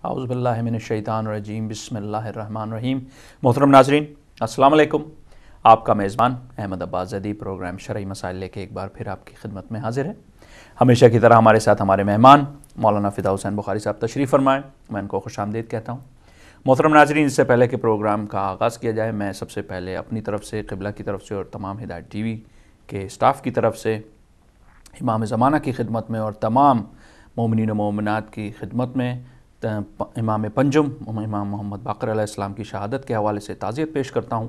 اعوذ باللہ من الشیطان الرجیم بسم اللہ الرحمن الرحیم۔ محترم ناظرین السلام علیکم۔ آپ کا میزبان احمد عباس زیدی پروگرام شرعی مسائل لے کے ایک بار پھر آپ کی خدمت میں حاضر ہے۔ ہمیشہ کی طرح ہمارے ساتھ ہمارے مہمان مولانا فدا حسین بخاری صاحب تشریف فرمائیں، میں ان کو خوش آمدید کہتا ہوں۔ محترم ناظرین، اس سے پہلے کہ پروگرام کا آغاز کیا جائے، میں سب سے پہلے اپنی طرف سے، قبلہ کی طرف سے اور تمام ہدایت ٹی وی کے اسٹاف کی طرف سے امام زمانہ کی خدمت میں اور تمام مومنین و مومنات کی خدمت میں امام پنجم امام محمد باقر علیہ السلام کی شہادت کے حوالے سے تعزیت پیش کرتا ہوں،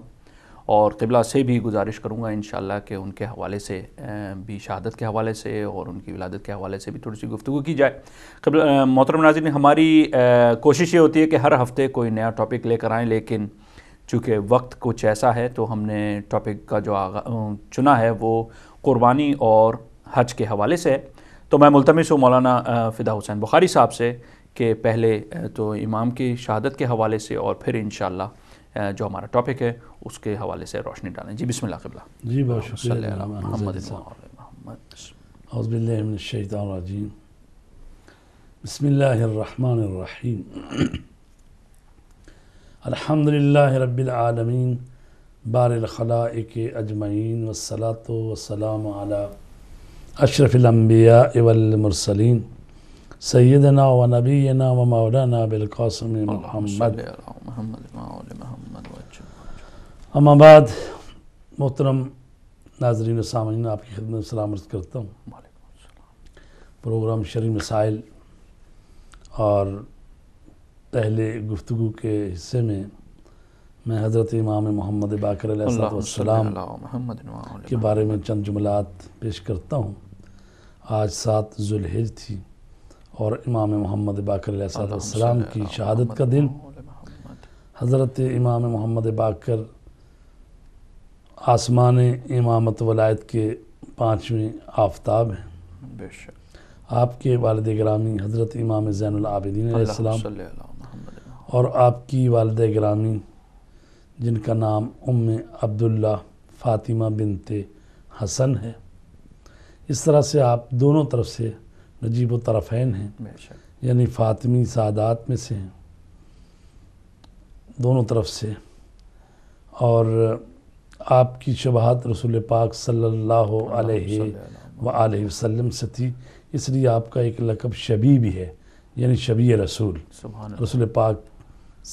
اور قبلہ سے بھی گزارش کروں گا انشاءاللہ کہ ان کے حوالے سے بھی، شہادت کے حوالے سے اور ان کی ولادت کے حوالے سے بھی تھوڑی سی گفتگو کی جائے۔ محترم ناظرین، ہماری کوشش یہ ہوتی ہے کہ ہر ہفتے کوئی نیا ٹاپک لے کر آئیں، لیکن چونکہ وقت کچھ ایسا ہے تو ہم نے ٹاپک کا جو چنا ہے وہ قربانی اور حج کے حوالے سے ہے۔ تو میں ملتمس ہوں مولانا فدا حسین بخاری صاحب سے کہ پہلے تو امام کی شہادت کے حوالے سے اور پھر انشاءاللہ جو ہمارا ٹاپک ہے اس کے حوالے سے روشنی ڈالیں۔ جی بسم اللہ قبلہ۔ جی بہت شکریہ محمد اعوذ باللہ من الشیطان الرجیم بسم اللہ الرحمن الرحیم الحمدللہ رب العالمین بار الخلائق اجمعین والصلاة والسلام علی اشرف الانبیاء والمرسلین سیدنا و نبینا و مولانا بالقاسم محمد۔ اما بعد، محترم ناظرین و سامعین، آپ کی خدمت میں سلام عرض کرتا ہوں۔ پروگرام شرعی مسائل اور پہلے گفتگو کے حصے میں حضرت امام محمد باقر علیہ السلام کے بارے میں چند جملات پیش کرتا ہوں۔ آج 7 ذوالحج تھی اور امام محمد باقر علیہ السلام کی شہادت کا دن۔ حضرت امام محمد باقر آسمان امامت ولایت کے 5ویں آفتاب ہیں۔ آپ کے والد گرامی حضرت امام زین العابدین علیہ السلام اور آپ کی والدہ گرامی جن کا نام ام عبداللہ فاطمہ بنت حسن ہے، اس طرح سے آپ دونوں طرف سے نجیب و طرفین ہیں، یعنی فاطمی سعادات میں سے ہیں دونوں طرف سے، اور آپ کی شباہت رسول پاک صلی اللہ علیہ وآلہ وسلم سے تھی، اس لیے آپ کا ایک لقب شبیہ بھی ہے، یعنی شبیہ رسول۔ رسول پاک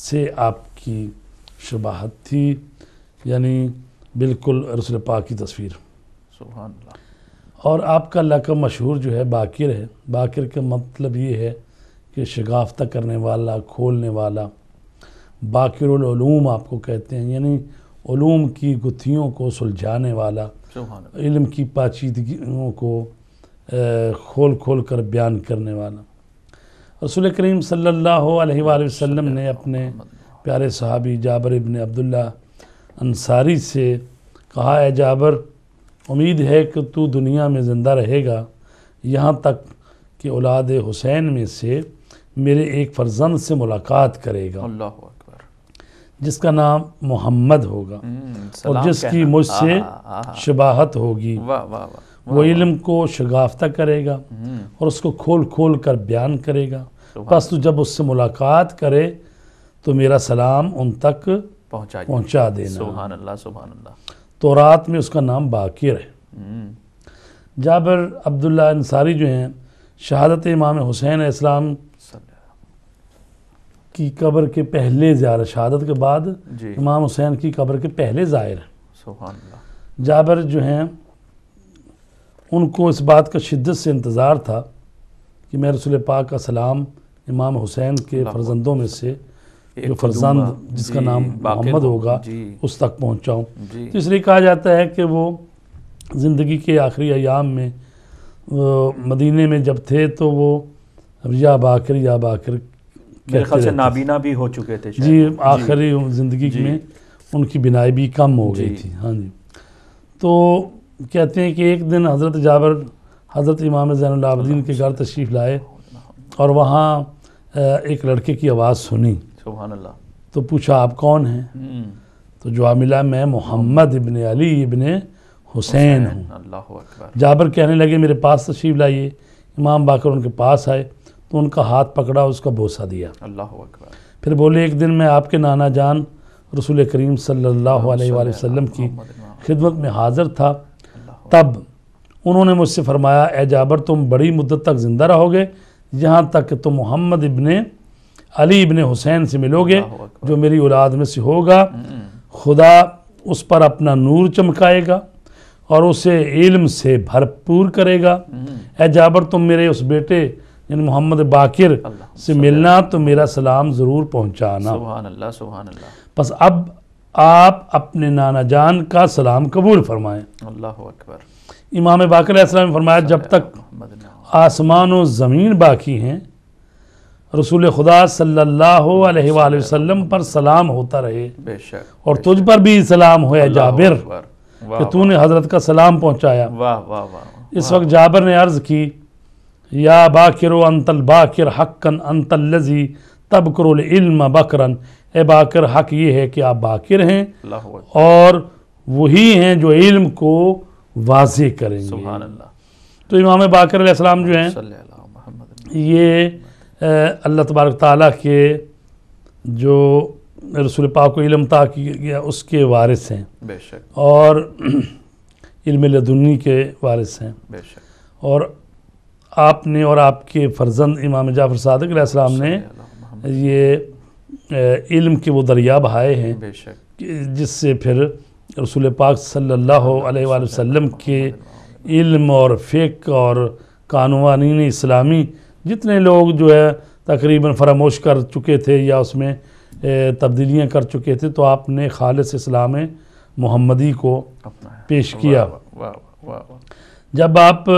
سے آپ کی شباہت تھی، یعنی بالکل رسول پاک کی تصویر۔ سبحان اللہ۔ اور آپ کا لقب مشہور جو ہے باقر ہے۔ باقر کا مطلب یہ ہے کہ شگافتہ کرنے والا، کھولنے والا۔ باقر العلوم آپ کو کہتے ہیں، یعنی علوم کی گتھیوں کو سلجھانے والا، علم کی پاچیدگیوں کو کھول کھول کر بیان کرنے والا۔ رسول کریم صلی اللہ علیہ وآلہ وسلم نے اپنے پیارے صحابی جابر ابن عبداللہ انصاری سے کہا، اے جابر، امید ہے کہ تو دنیا میں زندہ رہے گا یہاں تک کہ اولاد حسین میں سے میرے ایک فرزند سے ملاقات کرے گا، اللہ اکبر، جس کا نام محمد ہوگا اور جس کی مجھ سے شباہت ہوگی۔ وہ علم کو شگافتہ کرے گا اور اس کو کھول کھول کر بیان کرے گا۔ بس تو جب اس سے ملاقات کرے تو میرا سلام ان تک پہنچا دینا۔ سبحان اللہ، سبحان اللہ۔ تورات میں اس کا نام باقر ہے۔ جابر عبداللہ انصاری جو ہیں، شہادت امام حسین علیہ السلام کی قبر کے پہلے زائر، شہادت کے بعد امام حسین کی قبر کے پہلے زائر ہیں۔ سبحان اللہ۔ جابر جو ہیں، ان کو اس بات کا شدت سے انتظار تھا کہ میں رسول پاک کا سلام امام حسین کے فرزندوں میں سے جو فرزند جس کا نام محمد ہوگا اس تک پہنچاؤں۔ تو اس لیے کہا جاتا ہے کہ وہ زندگی کے آخری ایام میں مدینے میں جب تھے تو وہ یا باقر یا باقر میرے خیال سے نابینا بھی ہو چکے تھے شاید۔ جی، آخری زندگی میں ان کی بینائی بھی کم ہو گئی تھی۔ ہاں جی، تو کہتے ہیں کہ ایک دن حضرت جابر حضرت امام زین العابدین کے گھر تشریف لائے اور وہاں ایک لڑکے کی آواز سنی۔ سبحان اللہ۔ تو پوچھا، آپ کون ہیں؟ تو جواب ملا، میں محمد ابن علی ابن حسین ہوں۔ اللہ اکبر۔ جابر کہنے لگے، میرے پاس تشریف لائیے۔ امام باقر ان کے پاس آئے تو ان کا ہاتھ پکڑا، اس کا بوسہ دیا۔ اللہ اکبر۔ پھر بولے ایک دن میں آپ کے نانا جان رسول کریم صلی اللہ علیہ وآلہ وسلم کی خدمت میں حاضر تھا، تب انہوں نے مجھ سے فرمایا اے جابر تم بڑی مدت تک زندہ رہو گے یہاں تک کہ تم محمد ابن علی ابن حسین سے ملو گے جو میری اولاد میں سے ہوگا، خدا اس پر اپنا نور چمکائے گا اور اسے علم سے بھرپور کرے گا۔ اے جابر تم میرے اس بیٹے یعنی محمد باقر سے ملنا تو میرا سلام ضرور پہنچانا۔ سبحان اللہ سبحان اللہ۔ بس اب آپ اپنے نانا جان کا سلام قبول فرمائیں۔ اللہ اکبر۔ امام باقر علیہ السلام نے فرمایا جب تک آسمان و زمین باقی ہیں رسول خدا صلی اللہ علیہ وآلہ وسلم پر سلام ہوتا رہے، بے شک، اور تجھ پر بھی سلام ہو اے جابر اکبر۔ کہ تو نے حضرت کا سلام پہنچایا۔ واہ واہ واہ۔ اس وقت جابر نے عرض کی یا باکر انت الباکر حقا انت الذی تبکر العلم بکرا، اے باکر حق یہ ہے کہ آپ باکر ہیں اللہ اکبر۔ اور وہی ہیں جو علم کو واضح کریں گے۔ سبحان اللہ۔ تو امام باقر علیہ السلام جو ہیں صلی اللہ محمد۔ یہ اللہ تبارک تعالیٰ کے جو رسول پاک کو علم عطا کیا گیا اس کے وارث ہیں بے شک اور علم لدنی کے وارث ہیں، بے شک۔ اور آپ نے اور آپ کے فرزند امام جعفر صادق علیہ السلام نے یہ علم کے وہ دریا بہائے ہیں بے شک جس سے پھر رسول پاک صلی اللہ علیہ وآلہ وسلم کے علم اور فقہ اور قانون اسلامی جتنے لوگ جو ہے تقریباً فراموش کر چکے تھے یا اس میں تبدیلیاں کر چکے تھے، تو آپ نے خالص اسلام محمدی کو پیش کیا۔ جب آپ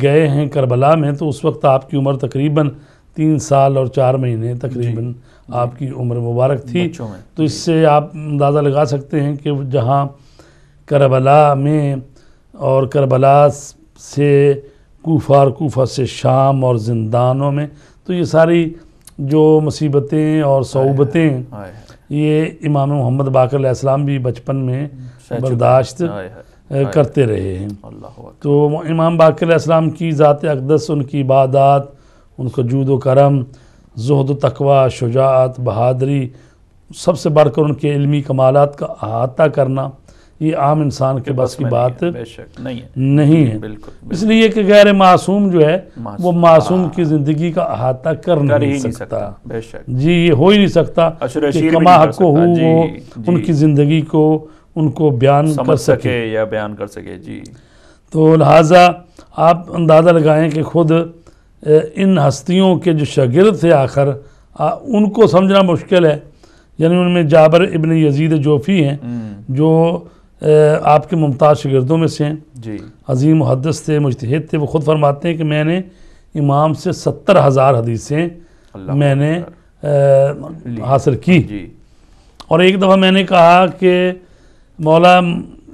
گئے ہیں کربلا میں تو اس وقت آپ کی عمر تقریباً 3 سال اور 4 مہینے تقریباً آپ کی عمر مبارک تھی، تو اس سے آپ اندازہ لگا سکتے ہیں کہ جہاں کربلا میں اور کربلا سے کوفہ اور کوفہ سے شام اور زندانوں میں تو یہ ساری جو مصیبتیں اور صعوبتیں یہ امام محمد باقر علیہ السلام بھی بچپن میں برداشت کرتے رہے ہیں۔ تو امام باقر علیہ السلام کی ذات اقدس، ان کی عبادات، ان کا جود و کرم، زہد و تقوی، شجاعت، بہادری، سب سے بڑھ کر ان کے علمی کمالات کا احاطہ کرنا یہ عام انسان کے بس کی بات نہیں ہے۔ اس لیے کہ غیر معصوم جو ہے وہ معصوم کی زندگی کا احاطہ کر نہیں سکتا۔ جی یہ ہو ہی نہیں سکتا کہ کما حق ہو وہ ان کی زندگی کو ان کو بیان کر سکے یا بیان کر سکے۔ جی تو لہٰذا آپ اندازہ لگائیں کہ خود ان ہستیوں کے جو شاگرد تھے آخر ان کو سمجھنا مشکل ہے، یعنی ان میں جابر ابن یزید جوفی ہیں جو آپ کے ممتاز شاگردوں میں سے ہیں، عظیم محدث تھے، مجتہد تھے۔ وہ خود فرماتے ہیں کہ میں نے امام سے 70,000 حدیثیں میں نے حاصل کی، اور ایک دفعہ میں نے کہا کہ مولا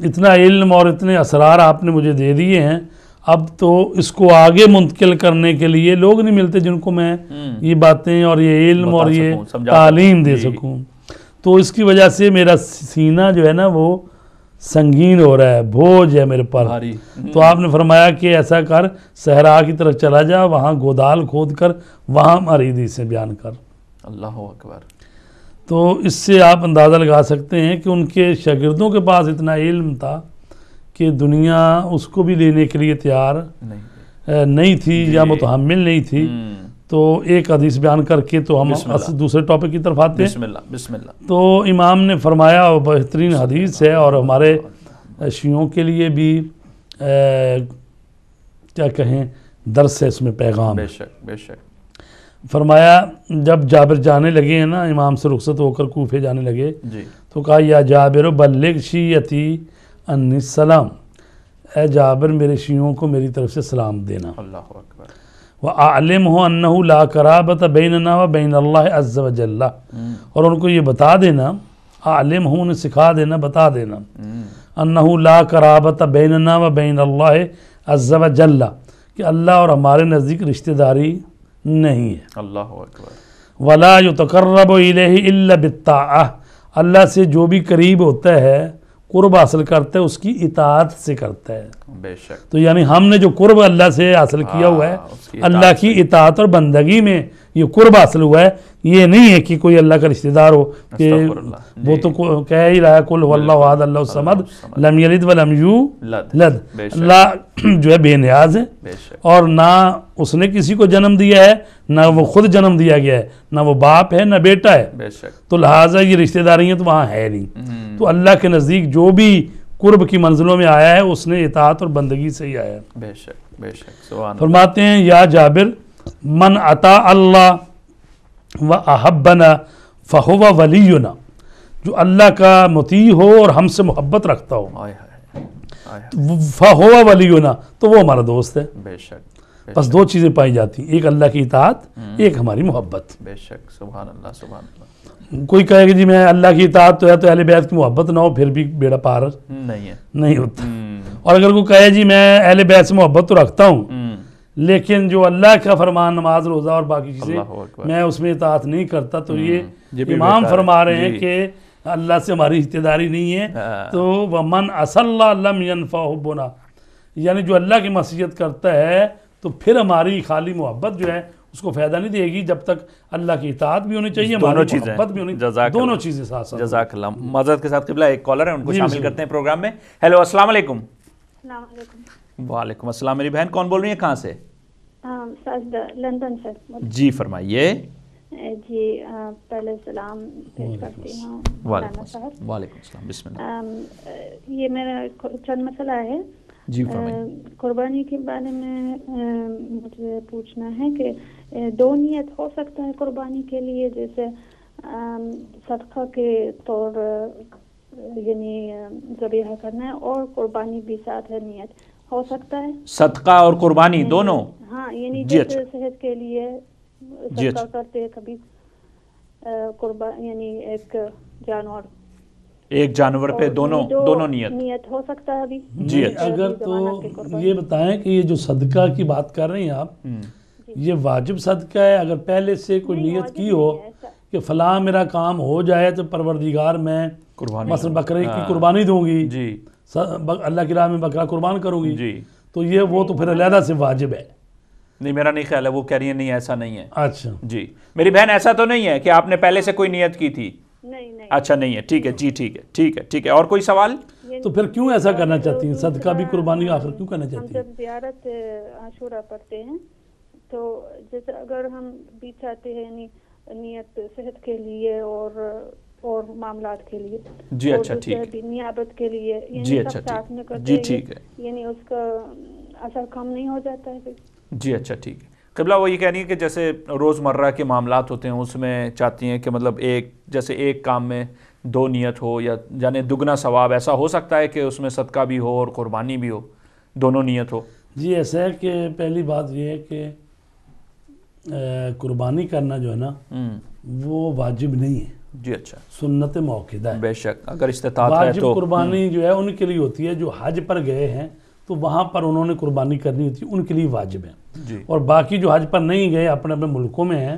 اتنا علم اور اتنے اسرار آپ نے مجھے دے دیے ہیں، اب تو اس کو آگے منتقل کرنے کے لیے لوگ نہیں ملتے جن کو میں یہ باتیں اور یہ علم اور یہ تعلیم دے سکوں۔ تو اس کی وجہ سے میرا سینہ جو ہے نا وہ سنگین ہو رہا ہے، بوجھ ہے میرے پر۔ تو آپ نے فرمایا کہ ایسا کر صحرا کی طرف چلا جا، وہاں گودال کھود کر وہاں ہماری حدیثیں بیان کر۔ اللہ اکبر۔ تو اس سے آپ اندازہ لگا سکتے ہیں کہ ان کے شاگردوں کے پاس اتنا علم تھا کہ دنیا اس کو بھی لینے کے لیے تیار نہیں تھی یا متحمل نہیں تھی۔ تو ایک حدیث بیان کر کے تو ہم دوسرے ٹاپک کی طرف آتے ہیں۔ بسم اللہ۔ تو امام نے فرمایا اور بہترین حدیث ہے اور ہمارے شیعوں کے لیے بھی کیا کہیں درس ہے، اس میں پیغام۔ بے شک بے شک۔ فرمایا جب جابر جانے لگے ہیں نا، امام سے رخصت ہو کر کوفے جانے لگے تو کہا یا جابر بلغ شیعتی انی السلام، اے جابر میرے شیعوں کو میری طرف سے سلام دینا۔ اللہ اکبر۔ وَأَعْلِمْهُ أَنَّهُ لَا قَرَابَةَ بَيْنَنَا وَبَيْنَ اللَّهِ عَزَّ وَجَلَّ، اور ان کو یہ بتا دینا، اعلمہ انہیں سکھا دینا، بتا دینا، أَنَّهُ لَا قَرَابَةَ بَيْنَنَا وَبَيْنَ اللَّهِ عَزَّ وَجَلَّ، کہ اللہ اور ہمارے نزدیک رشتہ داری نہیں ہے۔ اللہ اکبر۔ وَلَا يُتَقَرَّبُ إِلَيْهِ إِلَّا بِالطَّاعَةِ، اللہ سے جو بھی قریب ہوتا ہے قرب حاصل کرتا ہے اس کی اطاعت سے کرتا ہے. بے شک. تو یعنی ہم نے جو قرب اللہ سے حاصل کیا ہوا ہے اللہ کی اطاعت اور بندگی میں یہ قرب حاصل ہوا ہے. یہ نہیں ہے کہ کوئی اللہ کا رشتہ دار ہو کہ وہ تو کہہ ہی رہا ہے قل هو اللہ احد اللہ الصمد لم یلد ولم یولد. اللہ جو ہے بے نیاز ہے اور نہ اس نے کسی کو جنم دیا ہے نہ وہ خود جنم دیا گیا ہے نہ وہ باپ ہے نہ بیٹا ہے. تو لہٰذا یہ رشتہ داریاں تو وہاں ہے نہیں. تو اللہ کے نزدیک جو بھی قرب کی منزلوں میں آیا ہے اس نے اطاعت اور بندگی سے ہی آیا ہے. بے شک بے شک. فرماتے ہیں یا جابر من عطا اللہ و احبنا فہو ولینا، جو اللہ کا مطیع ہو اور ہم سے محبت رکھتا ہو فہو ولینا تو وہ ہمارا دوست ہے. بے شک. بس دو چیزیں پائی جاتی ہیں، ایک اللہ کی اطاعت ایک ہماری محبت. بے شک. سبحان اللہ سبحان اللہ. کوئی کہے کہ جی میں اللہ کی اطاعت تو ہے تو اہل بیت کی محبت نہ ہو پھر بھی بیڑا پار نہیں ہوتا. اور اگر کوئی کہے جی میں اہل بیت سے محبت تو رکھتا ہوں لیکن جو اللہ کا فرمان نماز روزہ اور باقی چیزیں میں اس میں اطاعت نہیں کرتا تو یہ امام فرما رہے ہیں کہ اللہ سے ہماری رشتہ داری نہیں ہے. تو وَمَنْ أَصَلَّ لَمْ يَنْفَعُ حُبُّنَا، یعنی جو اللہ کی معصیت کرتا ہے تو پھر ہماری خالی محبت جو ہے اس کو فائدہ نہیں دے گی جب تک اللہ کی اطاعت بھی ہونی چاہیے ہماری محبت بھی ہونی چاہیے. دونوں چیزیں ساتھ ساتھ. جزاک اللہ. معذرت کے ساتھ قبلہ ایک کالر ہے ان کو شامل کرتے ہیں پروگرام میں. ہیلو السلام علیکم. السلام علیکم. وعلیکم السلام. میری بہن کون بول رہی ہیں کہاں سے؟ لندن سے. جی فرمائیے. جی پہلے سلام پیش کرتی ہوں. وعلیکم السلام. بسم اللہ. یہ میرا چند مسئلہ ہے. جی فرمائیے. قربانی کے بارے میں مجھے پوچھنا ہے کہ دو نیت ہو سکتا ہے قربانی کے لیے، جیسے صدقہ کے طور یعنی ذبیحہ کرنا ہے اور قربانی بھی ساتھ ہے نیت ہو سکتا ہے؟ صدقہ اور قربانی دونوں؟ ہاں یعنی جیسے صحت کے لیے صدقہ کرتے ہیں کبھی قربانی یعنی ایک جانور پہ دونوں نیت ہو سکتا ہے ابھی. جی اگر تو یہ بتائیں کہ یہ جو صدقہ کی بات کر رہی ہیں آپ یہ واجب صدقہ ہے؟ اگر پہلے سے کوئی نیت کی ہو کہ فلاں میرا کام ہو جائے تو پروردگار میں مثلا بکرے کی قربانی دوں گی جی اللہ کی راہ میں بکرا قربان کروں گی جی تو یہ وہ تو پھر علیحدہ سے واجب ہے. نہیں میرا نہیں خیال ہے. وہ کہہ رہی ہیں نہیں ایسا نہیں ہے. اچھا جی میری بہن ایسا تو نہیں ہے کہ آپ نے پہلے سے کوئی نیت کی تھی؟ نہیں. اچھا نہیں ہے. ٹھیک ہے جی ٹھیک ہے. اور کوئی سوال؟ تو پھر کیوں ایسا کرنا چاہتی ہیں؟ صدقہ بھی قربانی آخر کیوں کرنا چاہتی ہیں؟ ہم جب زیارت عاشورہ پڑھتے ہیں تو جیسے اگر ہم بھی چاہتے ہیں یعنی نیت صحت کے لیے اور معاملات کے لیے جی اچھا ٹھیک ہے نیابت کے لیے جی اچھا جی ٹھیک ہے یعنی اس کا اثر کم نہیں ہو جاتا ہے پھر؟ جی اچھا ٹھیک ہے. قبلہ وہ یہ کہہ رہی ہے کہ جیسے روزمرہ کے معاملات ہوتے ہیں اس میں چاہتی ہیں کہ مطلب ایک کام میں دو نیت ہو یا یعنی دگنا ثواب، ایسا ہو سکتا ہے کہ اس میں صدقہ بھی ہو اور قربانی بھی ہو دونوں نیت ہو؟ جی ایسا ہے کہ پہلی بات یہ ہے کہ قربانی کرنا جو ہے نا وہ واجب نہیں ہے. جی اچھا سنت موقدہ ہے. بے شک اگر استطاعت ہے واجب تو قربانی جو ہے ان کے لیے ہوتی ہے جو حج پر گئے ہیں تو وہاں پر انہوں نے قربانی کرنی ہوتی ہے، ان کے لیے واجب ہے جی. اور باقی جو حج پر نہیں گئے اپنے اپنے ملکوں میں ہیں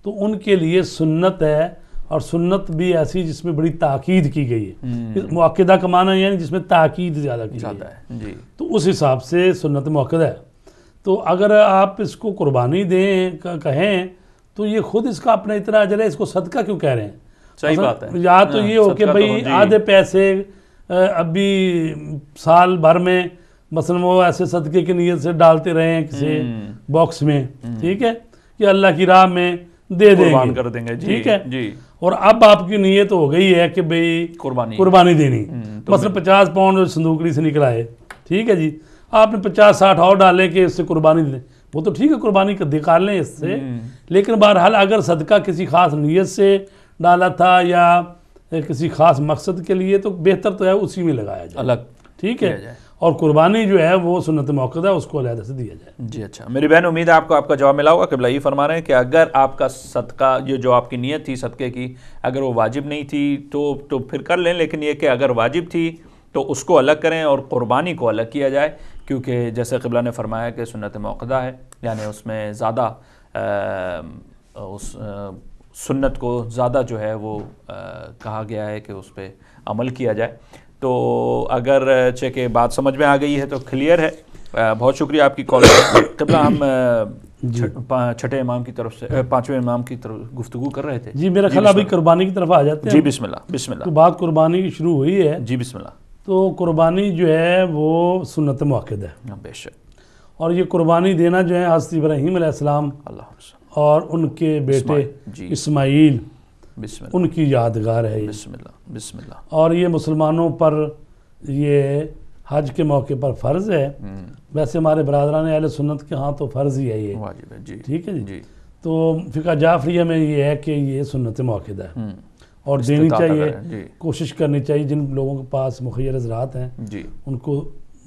تو ان کے لیے سنت ہے. اور سنت بھی ایسی جس میں بڑی تاکید کی گئی ہے. موقدہ کا معنی یعنی جس میں تاکید زیادہ کی گئی ہے جی. تو اس حساب سے سنت موقدہ ہے. تو اگر آپ اس کو قربانی دیں کہیں تو یہ خود اس کا اپنا اتنا اجر ہے، اس کو صدقہ کیوں کہہ رہے ہیں؟ صحیح بات ہے. یا تو یہ ہو کہ بھئی آدھے پیسے ابھی سال بھر میں مثلا وہ ایسے صدقے کی نیت سے ڈالتے رہے ہیں کسی باکس میں، ٹھیک ہے، کہ اللہ کی راہ میں دے دیں گے کر دیں گے ٹھیک ہے. اور اب آپ کی نیت ہو گئی ہے کہ بھئی قربانی دینی، مثلا 50 پاؤنڈ صندوقڑی سے نکلا ہے ٹھیک ہے جی، آپ نے 50-60 اور ڈالے کہ اس سے قربانی دیں، وہ تو ٹھیک ہے قربانی کا نکال لیں اس سے، لیکن بہرحال اگر صدقہ کسی خاص نیت سے ڈالا تھا یا کسی خاص مقصد کے لیے تو بہتر تو ہے اسی میں لگایا جائے الگ ٹھیک ہے. اور قربانی جو ہے وہ سنت موقدہ اس کو علیحدہ سے دیا جائے. جی اچھا میری بہن امید ہے آپ کو آپ کا جواب ملا ہوگا. قبلہ یہ فرما رہے ہیں کہ اگر آپ کا صدقہ یہ جو آپ کی نیت تھی صدقے کی اگر وہ واجب نہیں تھی تو پھر کر لیں، لیکن یہ کہ اگر واجب تھی تو اس کو الگ کریں اور قربانی کو الگ کیا جائے، کیونکہ جیسے قبلہ نے فرمایا کہ سنت موقدہ ہے یعنی اس میں زیادہ اس سنت کو زیادہ جو ہے وہ کہا گیا ہے کہ اس پہ عمل کیا جائے. تو اگر کہ بات سمجھ میں آ گئی ہے تو کلیئر ہے. بہت شکریہ آپ کی کال. قبلہ ہم چھٹے امام کی طرف سے پانچویں امام کی طرف گفتگو کر رہے تھے. جی میرا خیال ابھی قربانی کی طرف آ جاتے ہیں. جی بسم اللہ بسم اللہ. تو بات قربانی کی شروع ہوئی ہے. جی بسم اللہ. تو قربانی جو ہے وہ سنت مؤکد ہے. بے شک. اور یہ قربانی دینا جو ہے حضرت ابراہیم علیہ السلام اور ان کے بیٹے اسماعیل بسم اللہ ان کی یادگار ہے. بسم اللہ بسم اللہ. اور یہ مسلمانوں پر یہ حج کے موقع پر فرض ہے. ویسے ہمارے برادران اہل سنت کے ہاں تو فرض ہی ہے یہ. واجب ہے. جی ٹھیک ہے جی. تو فقہ جعفریہ میں یہ ہے کہ یہ سنت مؤکد ہے اور دینی چاہیے. کوشش کرنی چاہیے جن لوگوں کے پاس مخیر حضرات ہیں جی ان کو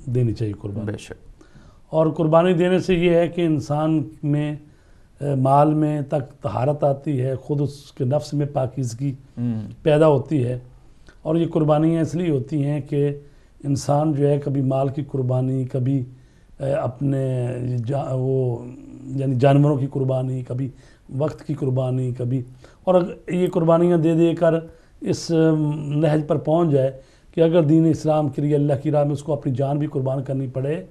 دینی چاہیے قربانی. بے شک. اور قربانی دینے سے یہ ہے کہ انسان میں مال میں تک طہارت آتی ہے, خود اس کے نفس میں پاکیزگی پیدا ہوتی ہے. اور یہ قربانیاں اس لیے ہوتی ہیں کہ انسان جو ہے کبھی مال کی قربانی, کبھی اپنے وہ یعنی جانوروں کی قربانی, کبھی وقت کی قربانی, کبھی اور یہ قربانیاں دے دے کر اس نہج پر پہنچ جائے کہ اگر دین اسلام کے لیے اللہ کی راہ میں اس کو اپنی جان بھی قربان کرنی پڑے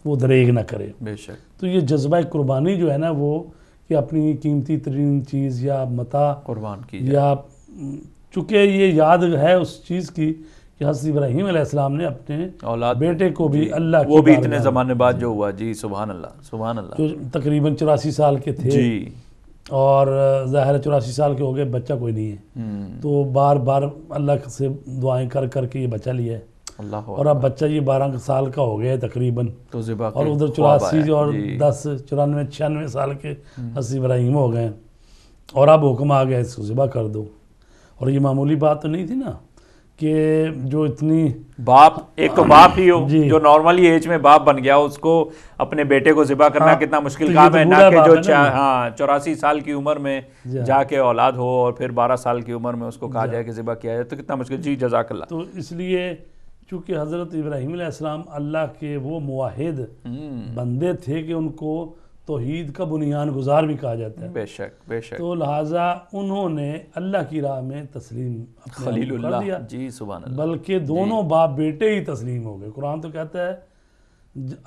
وہ دریغ نہ کرے. بے شک. تو یہ جذبہ قربانی جو ہے نا وہ کہ اپنی قیمتی ترین چیز یا متاع قربان کی یا چونکہ یہ یاد ہے اس چیز کی کہ حضرت ابراہیم علیہ السلام نے اپنے اولاد بیٹے کو بھی اللہ کی وہ بھی اتنے زمانے بعد جو ہوا. جی سبحان اللہ سبحان اللہ. جو تقریباً 84 سال کے تھے جی اور ظاہر 84 سال کے ہو گئے, بچہ کوئی نہیں ہے. تو بار بار اللہ سے دعائیں کر کر کے یہ بچہ لیا ہے. اللہ. اور اب بچہ یہ 12 سال کا ہو گیا ہے تقریباً. تو ذبح اور ادھر 84 اور 10 94 96 سال کے حضرت ابراہیم ہو گئے اور اب حکم آ گیا اس کو ذبح کر دو. اور یہ معمولی بات تو نہیں تھی نا کہ جو اتنی باپ ایک تو باپ ہی ہو جو نارملی ایج میں باپ بن گیا اس کو اپنے بیٹے کو ذبح کرنا کتنا مشکل کام ہے. نہ کہ جو 84 سال کی عمر میں جا کے اولاد ہو اور پھر 12 سال کی عمر میں اس کو کہا جائے کہ ذبح کیا جائے تو کتنا مشکل. جی جزاک اللہ. تو اس لیے چونکہ حضرت ابراہیم علیہ السلام اللہ کے وہ موحد بندے تھے کہ ان کو توحید کا بنیان گزار بھی کہا جاتا ہے. بے شک بے شک. تو لہٰذا انہوں نے اللہ کی راہ میں تسلیم خلیل اللہ دیا. جی سبحان اللہ. بلکہ دونوں باپ بیٹے ہی تسلیم ہو گئے. قرآن تو کہتا ہے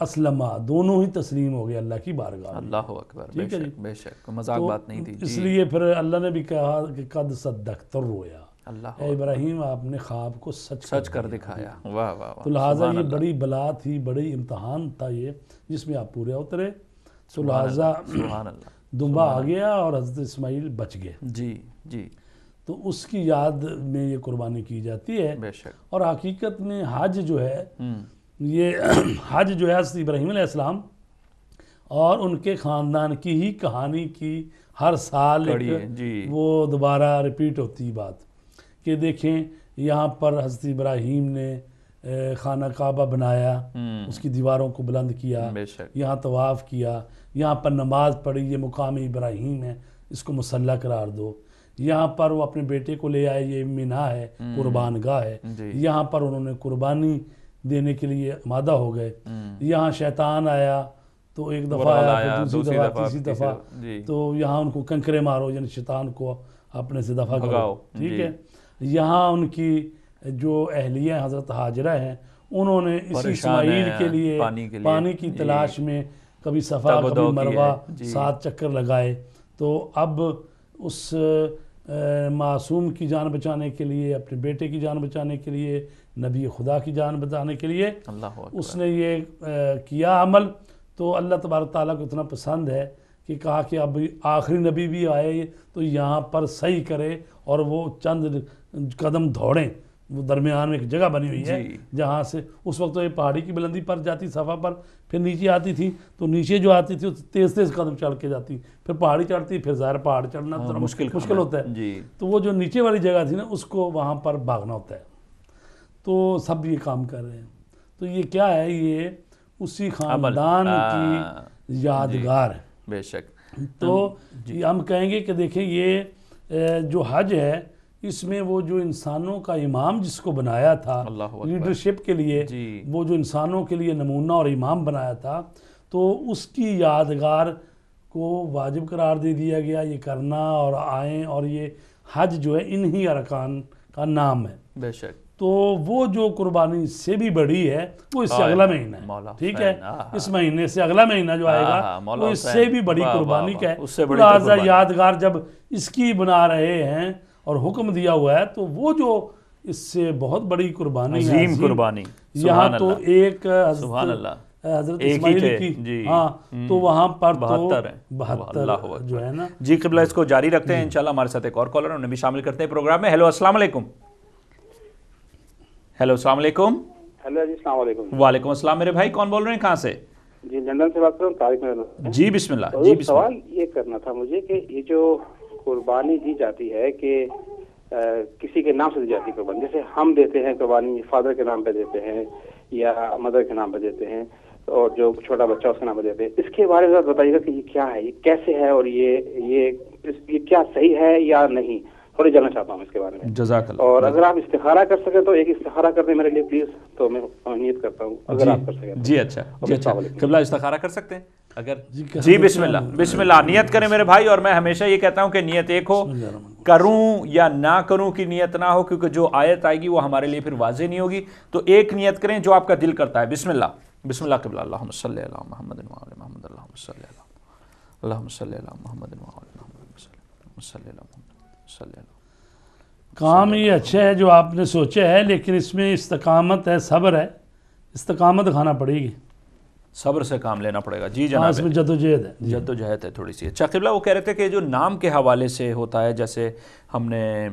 اسلمہ, دونوں ہی تسلیم ہو گئے اللہ کی بارگاہ. اللہ اکبر. بے شک بے شک. مذاق بات نہیں تھی. اس لیے پھر اللہ نے بھی کہا کہ قد صدقت الرؤیا, اللہ اے ابراہیم آپ نے خواب کو سچ کر دکھایا. واہ واہ. تو لہٰذا یہ بڑی بلا تھی, بڑی امتحان تھا یہ جس میں آپ پورے اترے. تو لہٰذا دمبا آ گیا اور حضرت اسماعیل بچ گئے. جی جی. تو اس کی یاد میں یہ قربانی کی جاتی ہے. بے شک. اور حقیقت میں حج جو ہے یہ حج جو ہے حضرت ابراہیم علیہ السلام اور ان کے خاندان کی ہی کہانی کی ہر سال وہ دوبارہ ریپیٹ ہوتی بات کہ دیکھیں یہاں پر حضرت ابراہیم نے خانہ کعبہ بنایا, اس کی دیواروں کو بلند کیا, یہاں طواف کیا, یہاں پر نماز پڑھی, یہ مقام ابراہیم ہے, اس کو مصلی قرار دو. یہاں پر وہ اپنے بیٹے کو لے آئے, یہ مینا ہے, قربان گاہ ہے. یہاں پر انہوں نے قربانی دینے کے لیے آمادہ ہو گئے. یہاں شیطان آیا تو ایک دفعہ آیا, پھر دوسری دفعہ, تیسری دفعہ, تو یہاں ان کو کنکرے مارو یعنی شیطان کو اپنے سے دفع کرو. ٹھیک ہے. یہاں ان کی جو اہلیہ حضرت حاجرہ ہیں انہوں نے اسی اسماعیل کے لیے پانی کی تلاش میں کبھی صفا کبھی مروہ 7 چکر لگائے. تو اب اس معصوم کی جان بچانے کے لیے, اپنے بیٹے کی جان بچانے کے لیے, نبی خدا کی جان بچانے کے لیے اس نے یہ کیا عمل. تو اللہ تبارک تعالیٰ کو اتنا پسند ہے کہ کہا کہ اب آخری نبی بھی آئے تو یہاں پر صحیح کرے اور وہ چند قدم دوڑیں. وہ درمیان میں ایک جگہ بنی ہوئی ہے جہاں سے اس وقت تو یہ پہاڑی کی بلندی پر جاتی صفا پر, پھر نیچے آتی تھی تو نیچے جو آتی تھی تیز تیز قدم چڑھ کے جاتی, پھر پہاڑی چڑھتی, پھر ظاہر پہاڑ چڑھنا مشکل ہوتا ہے. تو وہ جو نیچے والی جگہ تھی نا اس کو وہاں پر بھاگنا ہوتا ہے. تو سب یہ کام کر رہے ہیں. تو یہ کیا ہے, یہ اسی خاندان کی یادگار ہے. بے شک. تو ہم کہیں گے کہ دیکھیں یہ جو حج ہے اس میں وہ جو انسانوں کا امام جس کو بنایا تھا لیڈرشپ کے لیے, وہ جو انسانوں کے لیے نمونہ اور امام بنایا تھا, تو اس کی یادگار کو واجب قرار دے دیا گیا یہ کرنا اور آئیں. اور یہ حج جو ہے انہی ارکان کا نام ہے. بے شک. تو وہ جو قربانی اس سے بھی بڑی ہے وہ اس سے اگلا مہینہ ہے، ٹھیک ہے، اس مہینے سے اگلا مہینہ جو آئے گا وہ اس سے بھی بڑی قربانی کا ہے، لہٰذا یادگار جب اس کی بنا رہے ہیں اور حکم دیا ہوا ہے تو وہ جو اس سے بہت بڑی قربانی ہے، عظیم قربانی، یہاں تو ایک حضرت اسماعیل کی، ہاں تو وہاں پر تو 72 جو ہے نا۔ جی قبلہ اس کو جاری رکھتے ہیں، انشاءاللہ ہمارے ساتھ ایک اور کالر انہیں بھی شامل کرتے ہیں پروگرام میں۔ ہیلو السلام علیکم۔ ہیلو السلام علیکم۔ ہیلو جی السلام علیکم۔ وعلیکم السلام میرے بھائی، کون بول رہے ہیں، کہاں سے؟ جی لندن سے بات کر رہا ہوں، طارق میرا۔ جی بسم اللہ۔ جی بسم اللہ۔ سوال یہ کرنا تھا مجھے کہ یہ جو قربانی دی جاتی ہے کہ کسی کے نام سے دی جاتی ہے قربانی، جیسے ہم دیتے ہیں قربانی فادر کے نام پہ دیتے ہیں یا مدر کے نام پہ دیتے ہیں، اور جو چھوٹا بچہ اس کے نام پہ دیتے ہیں، اس کے بارے میں بتائیے گا کہ یہ کیا ہے، یہ کیسے ہے، اور یہ کیا صحیح ہے یا نہیں، تھوڑی جاننا چاہتا ہوں اس کے بارے میں۔ جزاک اللہ۔ اور اگر آپ استخارہ کر سکیں تو ایک استخارہ کر دیں میرے لیے پلیز، تو میں نیت کرتا ہوں اگر آپ کر سکیں۔ جی اچھا، جی اچھا، قبلہ استخارہ کر سکتے ہیں اگر؟ جی بسم اللہ، بسم اللہ، نیت کریں میرے بھائی۔ اور میں ہمیشہ یہ کہتا ہوں کہ نیت ایک ہو، کروں یا نہ کروں کی نیت نہ ہو، کیونکہ جو آیت آئے گی وہ ہمارے لیے پھر واضح نہیں ہوگی، تو ایک نیت کریں جو آپ کا دل کرتا ہے۔ بسم اللہ، بسم اللہ قبلہ، اللہم صلی علی محمد وعلی محمد، اللہم صلی علی محمد، اللہم صلی علی محمد وعلی محمد، صلی علی محمد، صلی علی۔ کام یہ اچھا ہے جو آپ نے سوچا ہے، لیکن اس میں استقامت ہے، صبر ہے، استقامت دکھانا پڑے گی، صبر سے کام لینا پڑے گا۔ جی ہاں اس جناب، میں جدوجہد ہے۔ جدوجہد ہے تھوڑی سی۔ اچھا قبلہ، وہ کہہ رہے تھے کہ جو نام کے حوالے سے ہوتا ہے، جیسے ہم نے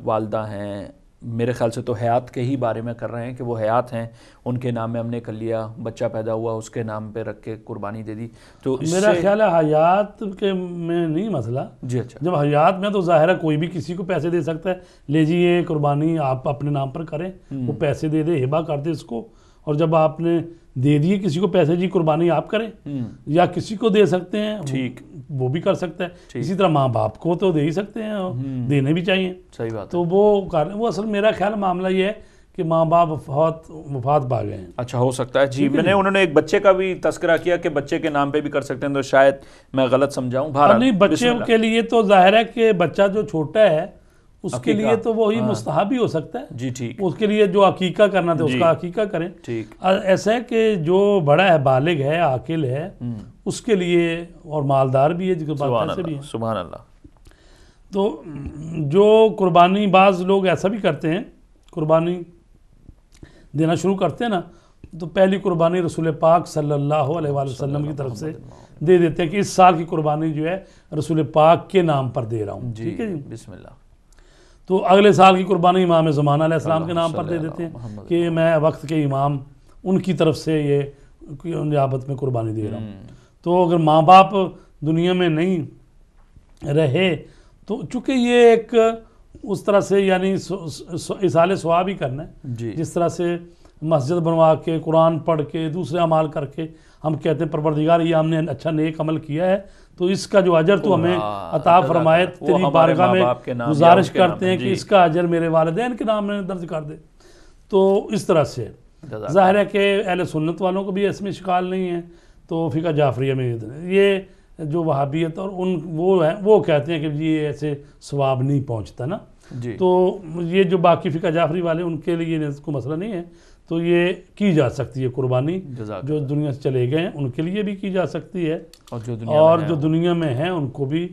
والدہ ہیں، میرے خیال سے تو حیات کے ہی بارے میں کر رہے ہیں کہ وہ حیات ہیں، ان کے نام میں ہم نے کر لیا، بچہ پیدا ہوا اس کے نام پہ رکھ کے قربانی دے دی، تو اس میرا سے خیال ہے حیات کے میں نہیں مسئلہ۔ جی اچھا، جب حیات میں تو ظاہر ہے کوئی بھی کسی کو پیسے دے سکتا ہے، لے جی یہ قربانی آپ اپنے نام پر کریں، وہ پیسے دے دے، ہبہ کر دے اس کو، اور جب آپ نے دے دیے کسی کو پیسے، جی قربانی آپ کریں، یا کسی کو دے سکتے ہیں، ٹھیک، وہ بھی کر سکتا ہے۔ اسی طرح ماں باپ کو تو دے ہی سکتے ہیں، اور دینے بھی چاہیے، صحیح بات ہے۔ تو وہ اصل میرا خیال معاملہ یہ ہے کہ ماں باپ وفات پا گئے ہیں۔ اچھا ہو سکتا ہے، جی انہوں نے ایک بچے کا بھی تذکرہ کیا کہ بچے کے نام پہ بھی کر سکتے ہیں، تو شاید میں غلط سمجھاؤں۔ نہیں، بچے کے لیے تو ظاہر ہے کہ بچہ جو چھوٹا ہے اس کے لیے تو وہی مستحب ہی ہو سکتا ہے، جی ٹھیک، اس کے لیے جو عقیقہ کرنا تھا اس کا عقیقہ کریں۔ ٹھیک، ایسا ہے کہ جو بڑا ہے، بالغ ہے، عاقل ہے، اس کے لیے، اور مالدار بھی ہے جس کے پاس پیسے بھی ہیں، سبحان اللہ۔ تو جو قربانی، بعض لوگ ایسا بھی کرتے ہیں، قربانی دینا شروع کرتے ہیں نا، تو پہلی قربانی رسول پاک صلی اللہ علیہ وآلہ وسلم کی طرف سے دے دیتے ہیں کہ اس سال کی قربانی جو ہے رسول پاک کے نام پر دے رہا ہوں، ٹھیک ہے جی، بسم اللہ۔ تو اگلے سال کی قربانی امام زمانہ علیہ السلام کے نام پر دے دیتے ہیں کہ میں وقت کے امام، ان کی طرف سے یہ نیابت میں قربانی دے رہا ہوں۔ تو اگر ماں باپ دنیا میں نہیں رہے تو چونکہ یہ ایک اس طرح سے یعنی اصال ثواب ہی کرنا ہے، جس طرح سے مسجد بنوا کے، قرآن پڑھ کے، دوسرے اعمال کر کے ہم کہتے ہیں پروردگار یہ ہم نے اچھا نیک عمل کیا ہے تو اس کا جو اجر تو ہمیں عطا فرمائے، تیری بارگاہ میں گزارش کرتے ہیں کہ اس کا اجر میرے والدین کے نام میں درج کر دے۔ تو اس طرح سے ظاہر ہے کہ اہل سنت والوں کو بھی اس میں اشکال نہیں ہے، تو فقہ جعفریہ میں یہ جو وہابیت اور وہ کہتے ہیں کہ یہ ایسے ثواب نہیں پہنچتا نا، تو یہ جو باقی فقہ جعفری والے ان کے لیے کوئی مسئلہ نہیں ہے، تو یہ کی جا سکتی ہے قربانی، جو دنیا سے چلے گئے ہیں ان کے لیے بھی کی جا سکتی ہے، اور جو دنیا میں ہیں ان کو بھی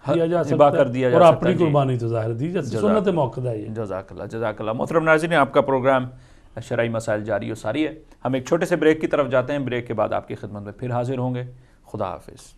کیا جا سکتا ہے، اور اپنی قربانی تو ظاہر دی جا سکتی ہے، سنت موقدہ ہے یہ۔ جزاک اللہ، جزاک اللہ۔ محترم ناظرین، آپ کا پروگرام شرعی مسائل جاری و ساری ہے، ہم ایک چھوٹے سے بریک کی طرف جاتے ہیں، بریک کے بعد آپ کی خدمت میں پھر حاضر ہوں گے۔ خدا حافظ۔